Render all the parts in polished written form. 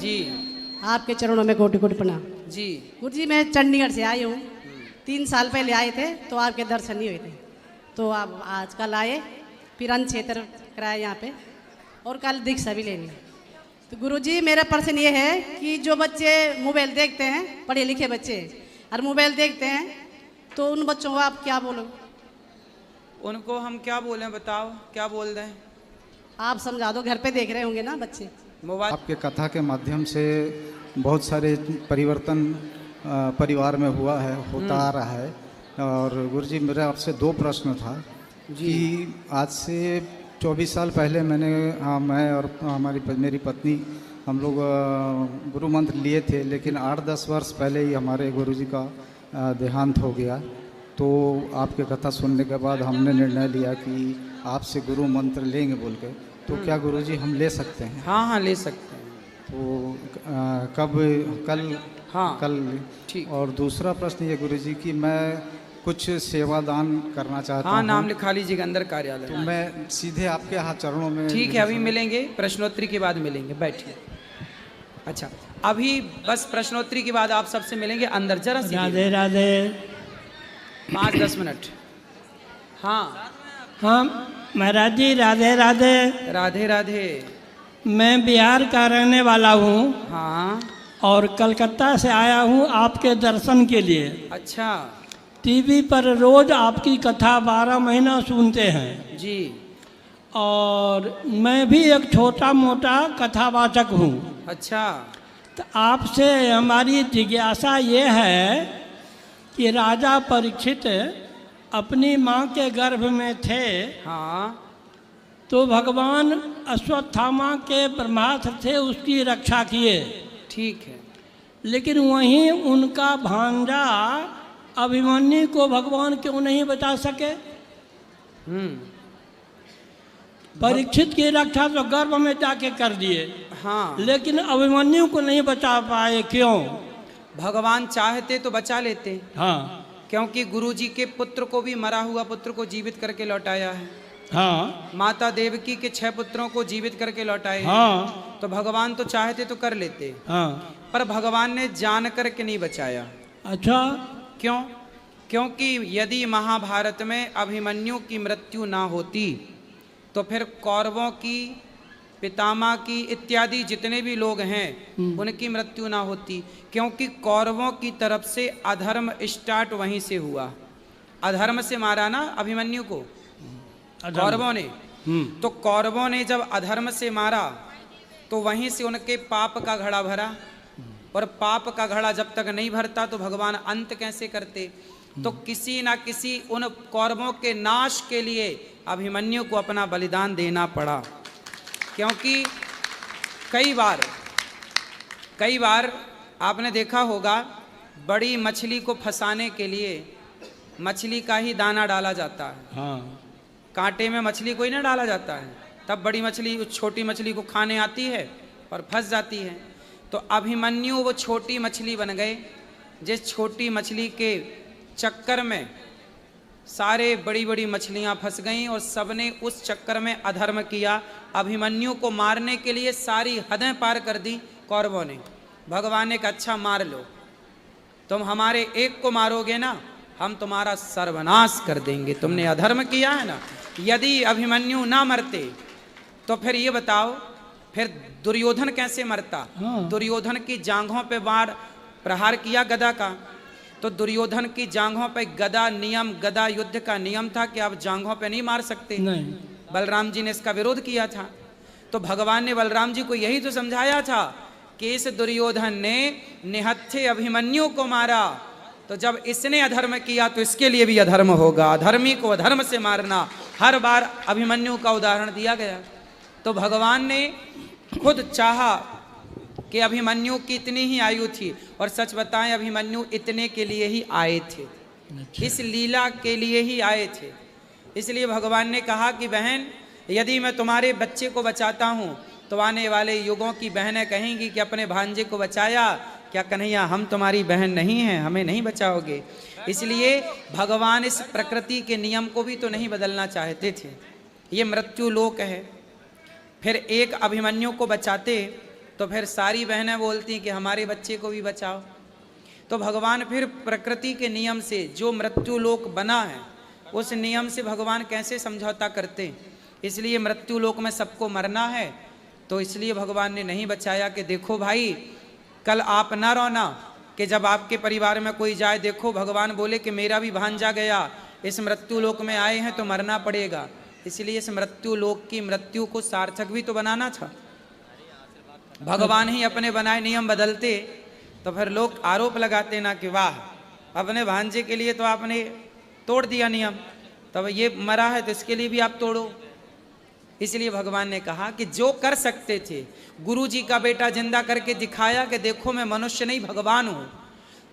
जी आपके चरणों में कोटि कोटि प्रणाम। जी गुरु जी मैं चंडीगढ़ से आई हूँ। 3 साल पहले आए थे तो आपके दर्शन नहीं हुए थे, तो आप आज कल आए, फिर अन्न क्षेत्र कराया यहाँ पे और कल दीक्षा भी लेनी। तो गुरु जी मेरा प्रश्न ये है कि जो बच्चे मोबाइल देखते हैं, पढ़े लिखे बच्चे और मोबाइल देखते हैं, तो उन बच्चों को आप क्या बोलोगे? उनको हम क्या बोलें, बताओ क्या बोल रहे हैं? आप समझा दो, घर पे देख रहे होंगे ना बच्चे। मोबाइल आपके कथा के माध्यम से बहुत सारे परिवर्तन परिवार में हुआ है, होता आ रहा है। और गुरुजी मेरा आपसे 2 प्रश्न था कि आज से 24 साल पहले मैं और मेरी पत्नी हम लोग गुरु मंत्र लिए थे, लेकिन 8-10 वर्ष पहले ही हमारे गुरुजी का देहांत हो गया। तो आपके कथा सुनने के बाद हमने निर्णय लिया कि आपसे गुरु मंत्र लेंगे बोल के। तो क्या गुरुजी हम ले सकते हैं? हाँ हाँ ले सकते हैं। तो कब? कल? हाँ कल ठीक। और दूसरा प्रश्न ये गुरुजी कि मैं कुछ सेवा दान करना चाहता हूँ। हाँ नाम लिखा लीजिएगा अंदर कार्यालय। तो मैं सीधे आपके हाथ चरणों में। ठीक है, अभी मिलेंगे, प्रश्नोत्तरी के बाद मिलेंगे, बैठिए। अच्छा अभी बस प्रश्नोत्तरी के बाद आप सबसे मिलेंगे अंदर, जरा राधे राधे। 5-10 मिनट। हाँ हाँ महाराज जी राधे राधे। राधे राधे। मैं बिहार का रहने वाला हूँ हाँ और कलकत्ता से आया हूँ आपके दर्शन के लिए। अच्छा टीवी पर रोज आपकी कथा 12 महीना सुनते हैं जी। और मैं भी एक छोटा मोटा कथावाचक हूँ। अच्छा तो आपसे हमारी जिज्ञासा ये है कि राजा परीक्षित अपनी माँ के गर्भ में थे, हाँ तो भगवान अश्वत्थामा के ब्रह्मास्त्र से उसकी रक्षा किए, ठीक है। लेकिन वहीं उनका भांजा अभिमन्यु को भगवान क्यों नहीं बचा सके? परीक्षित की रक्षा तो गर्भ में जाके कर दिए, हाँ लेकिन अभिमन्यु को नहीं बचा पाए, क्यों? भगवान चाहते तो बचा लेते, हाँ क्योंकि गुरुजी के पुत्र को भी, मरा हुआ पुत्र को जीवित करके लौटाया है। हाँ माता देवकी के 6 पुत्रों को जीवित करके लौटाए। हाँ तो भगवान तो चाहते तो कर लेते, हाँ। पर भगवान ने जान करके नहीं बचाया। अच्छा क्यों? क्योंकि यदि महाभारत में अभिमन्यु की मृत्यु ना होती तो फिर कौरवों की, पितामह की इत्यादि जितने भी लोग हैं उनकी मृत्यु ना होती, क्योंकि कौरवों की तरफ से अधर्म स्टार्ट वहीं से हुआ। अधर्म से मारा ना अभिमन्यु को कौरवों ने। तो कौरवों ने जब अधर्म से मारा तो वहीं से उनके पाप का घड़ा भरा, और पाप का घड़ा जब तक नहीं भरता तो भगवान अंत कैसे करते? तो किसी ना किसी उन कौरवों के नाश के लिए अभिमन्यु को अपना बलिदान देना पड़ा। क्योंकि कई बार आपने देखा होगा, बड़ी मछली को फंसाने के लिए मछली का ही दाना डाला जाता है। हाँ कांटे में मछली को ही ना डाला जाता है, तब बड़ी मछली उस छोटी मछली को खाने आती है और फंस जाती है। तो अभिमन्यु वो छोटी मछली बन गए, जिस छोटी मछली के चक्कर में सारे बड़ी बड़ी मछलियां फंस गईं और सबने उस चक्कर में अधर्म किया। अभिमन्यु को मारने के लिए सारी हदें पार कर दी कौरवों ने। भगवान ने कहा अच्छा मार लो, तुम हमारे एक को मारोगे ना, हम तुम्हारा सर्वनाश कर देंगे, तुमने अधर्म किया है ना। यदि अभिमन्यु ना मरते तो फिर ये बताओ फिर दुर्योधन कैसे मरता? दुर्योधन की जांघों पे बाण प्रहार किया गदा का, तो दुर्योधन की जांघों पे गदा नियम, गदा युद्ध का नियम था कि आप जांघों पे नहीं मार सकते। नहीं। बलराम जी ने इसका विरोध किया था। तो भगवान ने बलराम जी को यही तो समझाया था कि इस दुर्योधन ने निहत्थे अभिमन्यु को मारा, तो जब इसने अधर्म किया तो इसके लिए भी अधर्म होगा। अधर्मी को अधर्म से मारना, हर बार अभिमन्यु का उदाहरण दिया गया। तो भगवान ने खुद चाहा कि अभिमन्यु की इतनी ही आयु थी, और सच बताएं अभिमन्यु इतने के लिए ही आए थे। अच्छा। इस लीला के लिए ही आए थे। इसलिए भगवान ने कहा कि बहन यदि मैं तुम्हारे बच्चे को बचाता हूँ तो आने वाले युगों की बहनें कहेंगी कि अपने भांजे को बचाया, क्या कन्हैया हम तुम्हारी बहन नहीं हैं, हमें नहीं बचाओगे? इसलिए भगवान इस प्रकृति के नियम को भी तो नहीं बदलना चाहते थे। ये मृत्यु लोक है। फिर एक अभिमन्यु को बचाते तो फिर सारी बहनें बोलती हैं कि हमारे बच्चे को भी बचाओ। तो भगवान फिर प्रकृति के नियम से जो मृत्यु लोक बना है उस नियम से भगवान कैसे समझौता करते, इसलिए मृत्यु लोक में सबको मरना है, तो इसलिए भगवान ने नहीं बचाया कि देखो भाई कल आप ना रोना कि जब आपके परिवार में कोई जाए, देखो भगवान बोले कि मेरा भी भांजा गया, इस मृत्यु लोक में आए हैं तो मरना पड़ेगा, इसलिए इस मृत्यु लोक की मृत्यु को सार्थक भी तो बनाना था। भगवान ही अपने बनाए नियम बदलते तो फिर लोग आरोप लगाते ना कि वाह अपने भांजे के लिए तो आपने तोड़ दिया नियम, तब ये मरा है तो इसके लिए भी आप तोड़ो। इसलिए भगवान ने कहा कि जो कर सकते थे, गुरु जी का बेटा जिंदा करके दिखाया कि देखो मैं मनुष्य नहीं भगवान हूँ।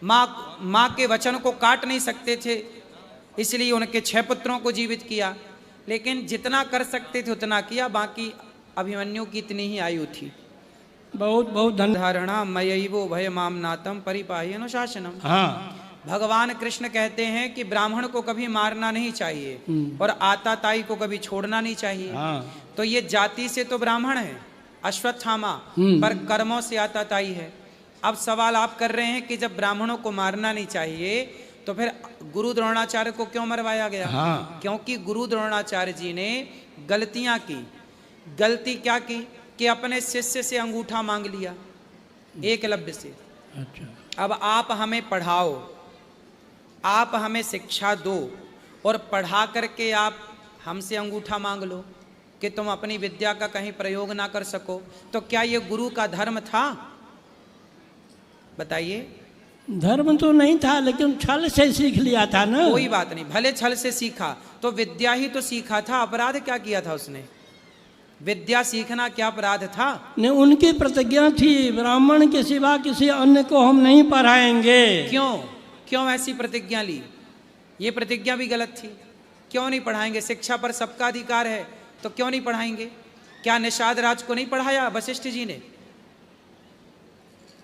माँ के वचन को काट नहीं सकते थे, इसलिए उनके 6 पुत्रों को जीवित किया, लेकिन जितना कर सकते थे उतना किया, बाकी अभिमन्यु की इतनी ही आयु थी। बहुत बहुत धन्यवाद। धारणा मयैवो भयमामनातम परिपाहि अनुशासनम। हाँ, भगवान कृष्ण कहते हैं कि ब्राह्मण को कभी मारना नहीं चाहिए और आताताई को कभी छोड़ना नहीं चाहिए। हाँ, तो ये जाति से तो ब्राह्मण है अश्वत्थामा, पर कर्मों से आताताई है। अब सवाल आप कर रहे हैं कि जब ब्राह्मणों को मारना नहीं चाहिए तो फिर गुरु द्रोणाचार्य को क्यों मरवाया गया? हाँ। क्योंकि गुरु द्रोणाचार्य जी ने गलतियां की। गलती क्या की कि अपने शिष्य से अंगूठा मांग लिया, एकलव्य से। अच्छा, अब आप हमें पढ़ाओ, आप हमें शिक्षा दो और पढ़ा करके आप हमसे अंगूठा मांग लो कि तुम अपनी विद्या का कहीं प्रयोग ना कर सको, तो क्या ये गुरु का धर्म था? बताइए। धर्म तो नहीं था, लेकिन छल से सीख लिया था ना। कोई बात नहीं, भले छल से सीखा तो विद्या ही तो सीखा था। अपराध क्या किया था उसने? विद्या सीखना क्या अपराध था? ने उनकी प्रतिज्ञा थी, ब्राह्मण के सिवा किसी अन्य को हम नहीं पढ़ाएंगे। क्यों ऐसी प्रतिज्ञा ली? ये प्रतिज्ञा भी गलत थी। क्यों नहीं पढ़ाएंगे? शिक्षा पर सबका अधिकार है, तो क्यों नहीं पढ़ाएंगे? क्या निषाद राज को नहीं पढ़ाया वशिष्ठ जी ने?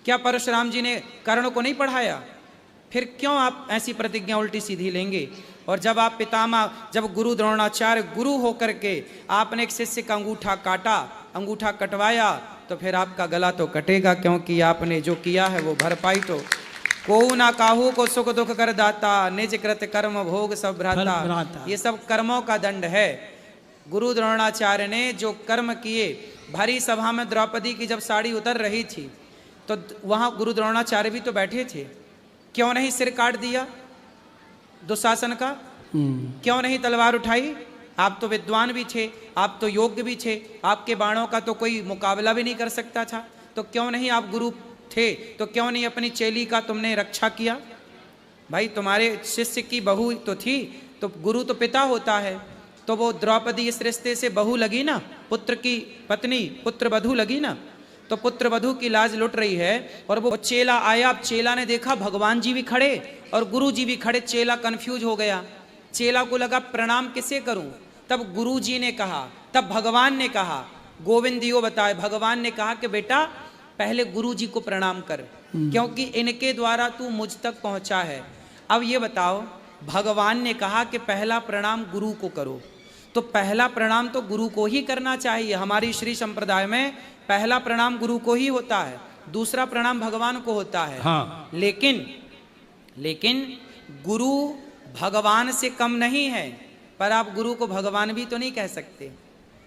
क्या परशुराम जी ने कर्ण को नहीं पढ़ाया? फिर क्यों आप ऐसी प्रतिज्ञा उल्टी सीधी लेंगे? और जब आप पितामह, जब गुरु द्रोणाचार्य गुरु होकर के आपने एक शिष्य का अंगूठा काटा, अंगूठा कटवाया, तो फिर आपका गला तो कटेगा, क्योंकि आपने जो किया है वो भरपाई तो को ना काहू को सुख दुख कर दाता, निज कृत कर्म भोग सब भ्राता। ये सब कर्मों का दंड है। गुरु द्रोणाचार्य ने जो कर्म किए, भरी सभा में द्रौपदी की जब साड़ी उतर रही थी तो वहां गुरु द्रोणाचार्य भी तो बैठे थे। क्यों नहीं सिर काट दिया दुशासन का? क्यों नहीं तलवार उठाई? आप तो विद्वान भी थे, आप तो योग्य भी थे, आपके बाणों का तो कोई मुकाबला भी नहीं कर सकता था, तो क्यों नहीं आप गुरु थे तो क्यों नहीं अपनी चेली का तुमने रक्षा किया? भाई तुम्हारे शिष्य की बहू तो थी, तो गुरु तो पिता होता है, तो वो द्रौपदी इस रिश्ते से बहू लगी ना, पुत्र की पत्नी, पुत्र वधू लगी ना, तो पुत्र वधू की लाज लुट रही है। और वो चेला आया, अब चेला ने देखा भगवान जी भी खड़े और गुरु जी भी खड़े, चेला कंफ्यूज हो गया। चेला को लगा प्रणाम किसे करूं? तब गुरु जी ने कहा, तब भगवान ने कहा, गोविंदियो बताए, भगवान ने कहा कि बेटा पहले गुरु जी को प्रणाम कर, क्योंकि इनके द्वारा तू मुझ तक पहुंचा है। अब ये बताओ, भगवान ने कहा कि पहला प्रणाम गुरु को करो, तो पहला प्रणाम तो गुरु को ही करना चाहिए। हमारी श्री संप्रदाय में पहला प्रणाम गुरु को ही होता है, दूसरा प्रणाम भगवान को होता है। हाँ। लेकिन गुरु भगवान से कम नहीं है, पर आप गुरु को भगवान भी तो नहीं कह सकते।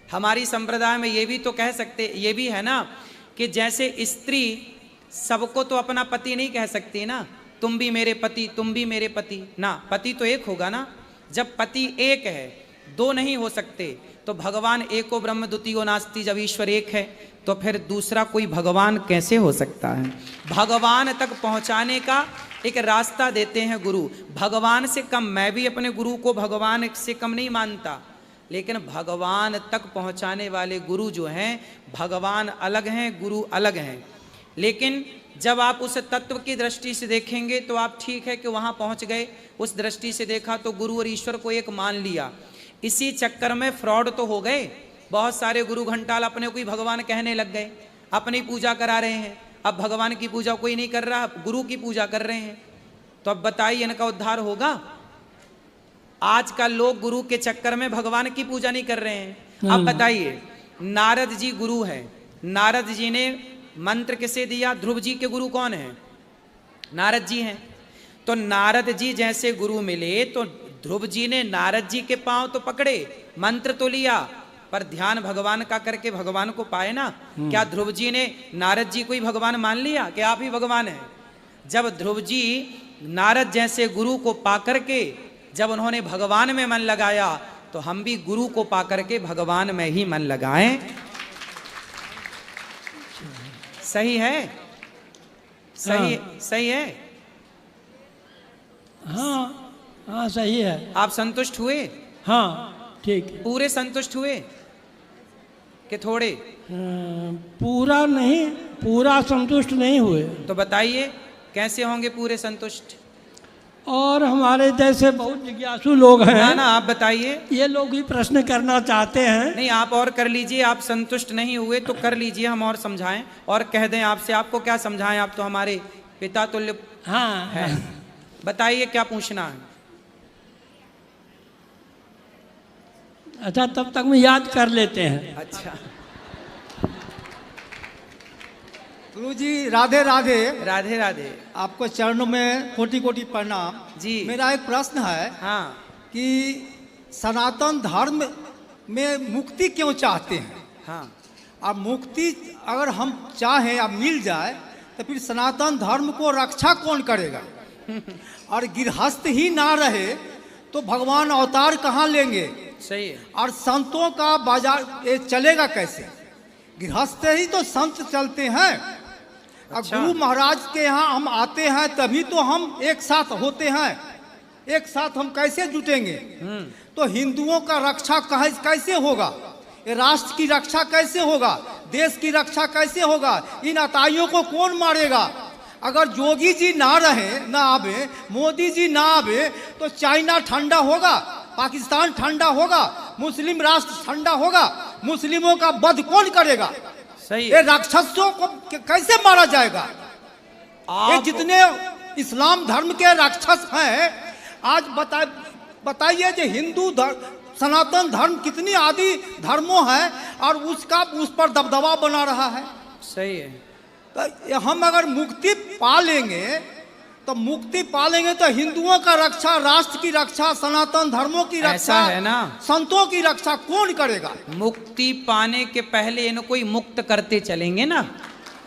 हमारी संप्रदाय में ये भी तो कह सकते, ये भी है ना कि जैसे स्त्री सबको तो अपना पति नहीं कह सकती ना, तुम भी मेरे पति, तुम भी मेरे पति, ना, पति तो एक होगा ना। जब पति एक है, दो नहीं हो सकते, तो भगवान एको ब्रह्म द्वितीयो नास्ति, जब ईश्वर एक है तो फिर दूसरा कोई भगवान कैसे हो सकता है? भगवान तक पहुंचाने का एक रास्ता देते हैं गुरु। भगवान से कम, मैं भी अपने गुरु को भगवान से कम नहीं मानता, लेकिन भगवान तक पहुंचाने वाले गुरु जो हैं, भगवान अलग हैं, गुरु अलग हैं। लेकिन जब आप उस तत्व की दृष्टि से देखेंगे तो आप ठीक है कि वहां पहुंच गए, उस दृष्टि से देखा तो गुरु और ईश्वर को एक मान लिया। इसी चक्कर में फ्रॉड तो हो गए, बहुत सारे गुरु घंटाल अपने को ही भगवान कहने लग गए, अपनी पूजा करा रहे हैं। अब भगवान की पूजा कोई नहीं कर रहा, गुरु की पूजा कर रहे हैं, तो अब बताइए इनका उद्धार होगा? आजकल लोग गुरु के चक्कर में भगवान की पूजा नहीं कर रहे हैं। अब बताइए, नारद जी गुरु हैं, नारद जी ने मंत्र किसे दिया? ध्रुव जी के गुरु कौन है? नारद जी हैं। तो नारद जी जैसे गुरु मिले तो ध्रुव जी ने नारद जी के पांव तो पकड़े, मंत्र तो लिया, पर ध्यान भगवान का करके भगवान को पाए ना। क्या ध्रुव जी ने नारद जी को ही भगवान मान लिया कि आप ही भगवान हैं? जब ध्रुव जी नारद जैसे गुरु को पाकर के जब उन्होंने भगवान में मन लगाया, तो हम भी गुरु को पाकर के भगवान में ही मन लगाएं। सही है? सही सही है? हाँ हाँ सही है। आप संतुष्ट हुए? हाँ ठीक है। पूरे संतुष्ट हुए कि थोड़े? पूरा नहीं, पूरा संतुष्ट नहीं हुए। तो बताइए कैसे होंगे पूरे संतुष्ट? और हमारे जैसे बहुत जिज्ञासु लोग हैं ना ना आप बताइए। ये लोग भी प्रश्न करना चाहते हैं। नहीं आप और कर लीजिए, आप संतुष्ट नहीं हुए तो कर लीजिए, हम और समझाएं और कह दें आपसे। आपको क्या समझाएं, आप तो हमारे पिता तुल्य हाँ हैं। बताइए क्या पूछना है? अच्छा तब तक में याद कर लेते हैं। अच्छा गुरु जी राधे राधे। राधे राधे। आपको चरणों में कोटि कोटि प्रणाम जी। मेरा एक प्रश्न है हाँ कि सनातन धर्म में मुक्ति क्यों चाहते हैं? हाँ और मुक्ति अगर हम चाहें या मिल जाए तो फिर सनातन धर्म को रक्षा कौन करेगा? और गृहस्थ ही ना रहे तो भगवान अवतार कहाँ लेंगे? सही है। और संतों का बाजार ये चलेगा कैसे? गृहस्थ ही तो संत चलते हैं। अच्छा। गुरु महाराज के यहाँ हम आते हैं तभी तो हम एक साथ होते हैं। एक साथ हम कैसे जुटेंगे? तो हिंदुओं का रक्षा कैसे होगा? ये राष्ट्र की रक्षा कैसे होगा? देश की रक्षा कैसे होगा? इन अताइयों को कौन मारेगा? अगर योगी जी ना रहे, ना आवे, मोदी जी ना आवे तो चाइना ठंडा होगा, पाकिस्तान ठंडा होगा, मुस्लिम राष्ट्र ठंडा होगा। मुस्लिमों का वध कौन करेगा? सही ये राक्षसों को कैसे मारा जाएगा? ये आप जितने इस्लाम धर्म के राक्षस हैं, आज बताइए जो हिंदू सनातन धर्म कितनी आदि धर्मों है और उस पर दबदबा बना रहा है। सही है। तो हम अगर मुक्ति पा लेंगे तो हिंदुओं का रक्षा, राष्ट्र की रक्षा, सनातन धर्मों की रक्षा, ऐसा है ना? संतों की रक्षा कौन करेगा? मुक्ति पाने के पहले इनको ही मुक्त करते चलेंगे ना,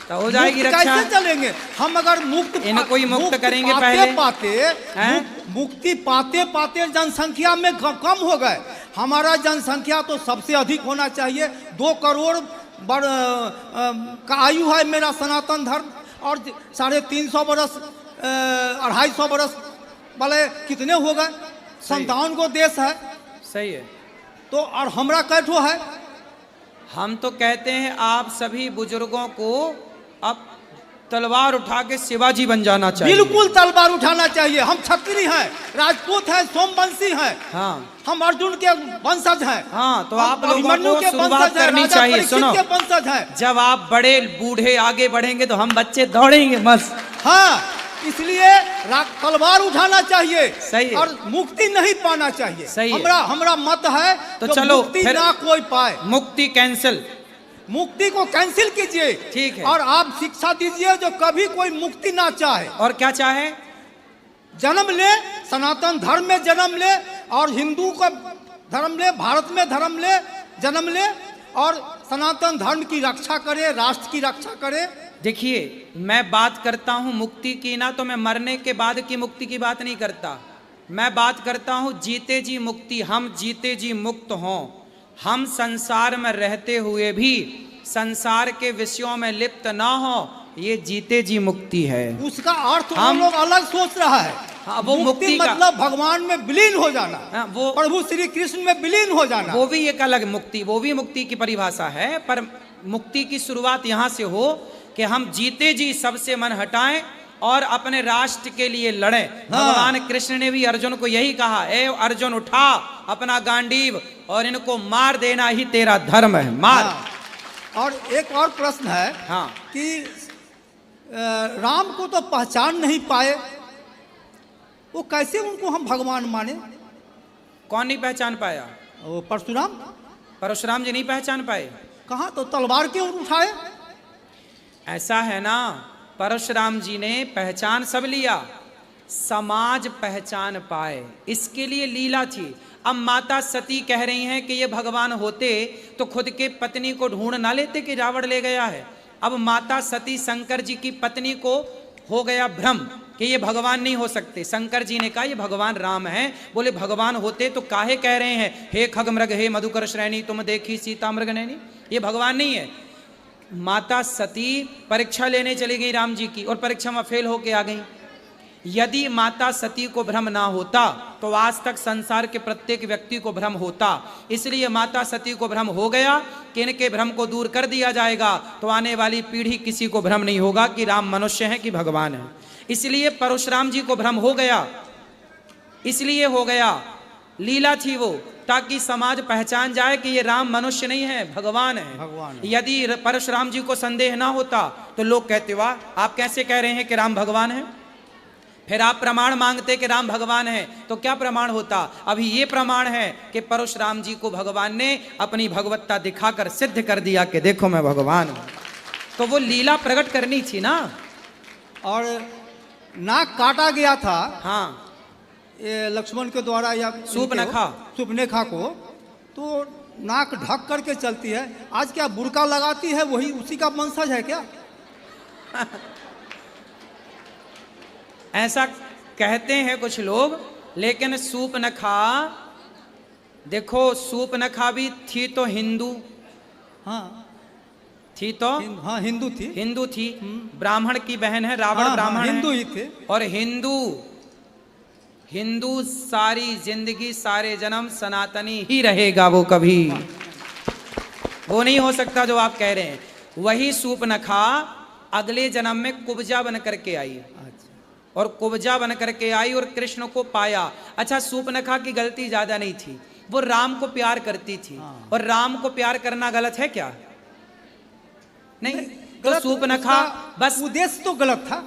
तो हो जाएगी मुक्त रक्षा। कैसे चलेंगे? हम अगर इनको ही मुक्त करेंगे पहले। मुक्ति पाते पाते जनसंख्या में कम हो गए। हमारा जनसंख्या तो सबसे अधिक होना चाहिए। 2 करोड़ का आयु है मेरा सनातन धर्म, और 350 बरस 250 बरस वाले कितने हो गए? 57 को देश है। सही है। तो और हमरा कैठो है? हम तो कहते हैं आप सभी बुजुर्गों को अब तलवार उठा के शिवाजी बन जाना चाहिए। बिल्कुल तलवार उठाना चाहिए। हम क्षत्रिय हैं, राजपूत हैं, सोमवंशी हैं। हाँ हम अर्जुन के वंशज हैं। हाँ तो हम आप लोगों अभिमन्यु को के शुरुआत वंशज हैं, करनी राजा चाहिए। परीक्षित सुनो, के वंशज हैं। जब आप बड़े बूढ़े आगे बढ़ेंगे तो हम बच्चे दौड़ेंगे बस। हाँ इसलिए तलवार उठाना चाहिए। सही है। और मुक्ति नहीं पाना चाहिए। सही है। हमरा मत है तो जो चलो मुक्ति फिर ना कोई पाए। मुक्ति कैंसिल। मुक्ति को कैंसिल कीजिए। ठीक है। और आप शिक्षा दीजिए जो कभी कोई मुक्ति ना चाहे। और क्या चाहे? जन्म ले, सनातन धर्म में जन्म ले, और हिंदू का धर्म ले, भारत में धर्म ले, जन्म ले, और सनातन धर्म की रक्षा करे, राष्ट्र की रक्षा करे। देखिए मैं बात करता हूं मुक्ति की, ना तो मैं मरने के बाद की मुक्ति की बात नहीं करता। मैं बात करता हूं जीते जी मुक्ति। हम जीते जी मुक्त हों। हम संसार में रहते हुए भी संसार के विषयों में लिप्त ना हो, ये जीते जी मुक्ति है। उसका अर्थ वो हम लोग अलग सोच रहा है। हाँ, वो मुक्ति का मतलब भगवान में विलीन हो जाना। हाँ, वो प्रभु श्री कृष्ण में विलीन हो जाना। वो भी एक अलग मुक्ति, वो भी मुक्ति की परिभाषा है। पर मुक्ति की शुरुआत यहाँ से हो कि हम जीते जी सबसे मन हटाएं और अपने राष्ट्र के लिए लड़ें। हाँ। भगवान कृष्ण ने भी अर्जुन को यही कहा, ए अर्जुन उठा अपना गांडीव और इनको मार देना ही तेरा धर्म है, मार। हाँ। और एक और प्रश्न है। हाँ। कि राम को तो पहचान नहीं पाए, वो कैसे उनको हम भगवान माने? कौन नहीं पहचान पाया? वो परशुराम। परशुराम जी नहीं पहचान पाए। कहाँ? तो तलवार क्यों उठाए? ऐसा है ना, परशुराम जी ने पहचान सब लिया, समाज पहचान पाए, इसके लिए लीला थी। अब माता सती कह रही हैं कि ये भगवान होते तो खुद के पत्नी को ढूंढ ना लेते कि रावण ले गया है। अब माता सती शंकर जी की पत्नी को हो गया भ्रम कि ये भगवान नहीं हो सकते। शंकर जी ने कहा ये भगवान राम हैं। बोले भगवान होते तो काहे कह रहे हैं हे खग मृग हे मधुकर श्रेणी तुम देखी सीता मृग नैनी, ये भगवान नहीं है। माता सती परीक्षा लेने चली गई राम जी की और परीक्षा में फेल होके आ गई। यदि माता सती को भ्रम ना होता तो आज तक संसार के प्रत्येक व्यक्ति को भ्रम होता। इसलिए माता सती को भ्रम हो गया कि इनके भ्रम को दूर कर दिया जाएगा तो आने वाली पीढ़ी किसी को भ्रम नहीं होगा कि राम मनुष्य है कि भगवान है। इसलिए परशुराम जी को भ्रम हो गया, इसलिए हो गया, लीला थी वो, ताकि समाज पहचान जाए कि ये राम मनुष्य नहीं है, भगवान है। भगवान। यदि परशुराम जी को संदेह ना होता तो लोग कहते वाह आप कैसे कह रहे हैं कि राम भगवान है। फिर आप प्रमाण मांगते कि राम भगवान है, तो क्या प्रमाण होता। अभी ये प्रमाण है कि परशुराम जी को भगवान ने अपनी भगवत्ता दिखाकर सिद्ध कर दिया कि देखो मैं भगवान हूं। तो वो लीला प्रकट करनी थी ना। और नाक काटा गया था हाँ, ये लक्ष्मण के द्वारा या शूर्पणखा को, तो नाक ढक करके चलती है। आज क्या बुर्का लगाती है वही उसी का वंशज है क्या? ऐसा कहते हैं कुछ लोग, लेकिन शूर्पणखा देखो, शूर्पणखा भी थी तो हिंदू, हाँ थी तो हाँ हिंदू थी, हिंदू थी, ब्राह्मण की बहन है, रावण हाँ, ब्राह्मण है, हिंदू ही थे। और हिंदू सारी जिंदगी सारे जन्म सनातनी ही रहेगा, वो कभी वो नहीं हो सकता जो आप कह रहे हैं। वही शूर्पणखा अगले जन्म में कुब्जा बन करके आई, और कुब्जा बन करके आई और कृष्ण को पाया। अच्छा, शूर्पणखा की गलती ज्यादा नहीं थी, वो राम को प्यार करती थी, और राम को प्यार करना गलत है क्या? नहीं, तो शूर्पणखा बस उद्देश्य तो गलत था।